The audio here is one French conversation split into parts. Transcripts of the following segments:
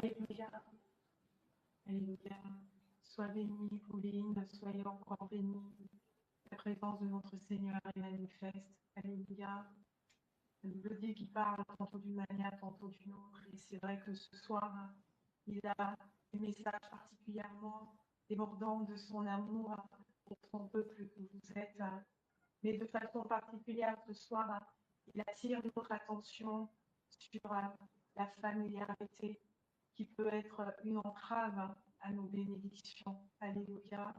Alléluia. Alléluia. Sois bénie, Pauline, soyez encore bénie. La présence de notre Seigneur est manifeste. Alléluia. La Bible dit qu'il parle tantôt d'une manière, tantôt d'une autre. Et c'est vrai que ce soir, il a des messages particulièrement débordants de son amour pour son peuple que vous êtes. Mais de façon particulière ce soir, il attire notre attention sur la familiarité qui peut être une entrave à nos bénédictions. Alléluia.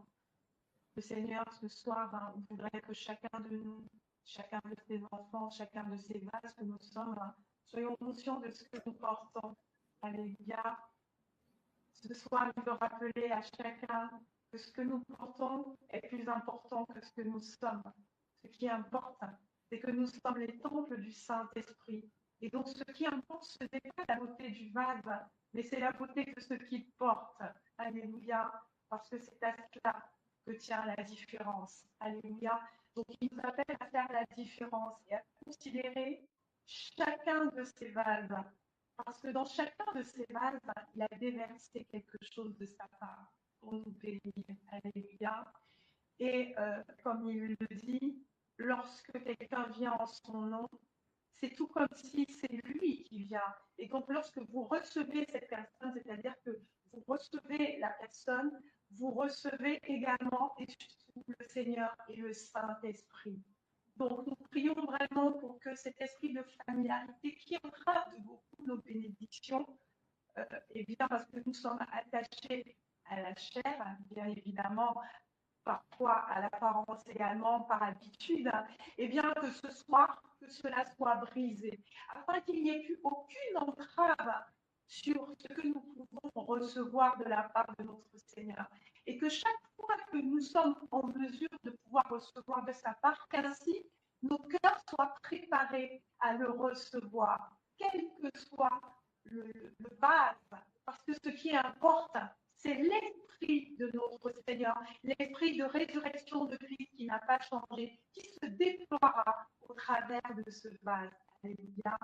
Le Seigneur, ce soir, voudrait que chacun de nous, chacun de ses enfants, chacun de ces vases que nous sommes, soyons conscients de ce que nous portons. Alléluia. Ce soir, il veut rappeler à chacun que ce que nous portons est plus important que ce que nous sommes. Ce qui importe, c'est que nous sommes les temples du Saint-Esprit. Et donc, ce qui importe, ce n'est pas la beauté du vase, mais c'est la beauté de ce qu'il porte. Alléluia. Parce que c'est à cela que tient la différence. Alléluia. Donc, il nous appelle à faire la différence et à considérer chacun de ces vases. Parce que dans chacun de ces vases, il a déversé quelque chose de sa part pour nous bénir. Alléluia. Et comme il le dit, lorsque quelqu'un vient en son nom, c'est tout comme si c'est lui qui vient. Et donc, lorsque vous recevez cette personne, c'est-à-dire que vous recevez la personne, vous recevez également et surtout le Seigneur et le Saint-Esprit. Donc, nous prions vraiment pour que cet esprit de familiarité qui entrave de beaucoup nos bénédictions, et bien parce que nous sommes attachés à la chair, bien évidemment, parfois à l'apparence également, par habitude, et bien que ce soir, que cela soit brisé, afin qu'il n'y ait plus aucune entrave sur ce que nous pouvons recevoir de la part de notre Seigneur. Et que chaque fois que nous sommes en mesure de pouvoir recevoir de sa part, qu'ainsi nos cœurs soient préparés à le recevoir, quel que soit le vase, parce que ce qui importe, c'est l'esprit de notre Seigneur, l'esprit de résurrection de Christ qui n'a pas changé, qui se déploiera au travers de ce vase. Alléluia.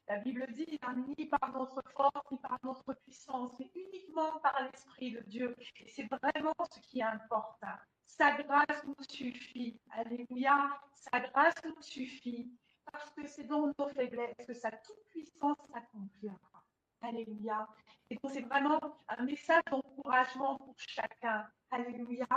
La Bible dit, ni par notre force, ni par notre puissance, mais uniquement par l'Esprit de Dieu. Et c'est vraiment ce qui importe. Sa grâce nous suffit. Alléluia. Sa grâce nous suffit. Parce que c'est dans nos faiblesses que sa toute-puissance s'accomplira. Alléluia. Et donc, c'est vraiment un message d'encouragement pour chacun. Alléluia.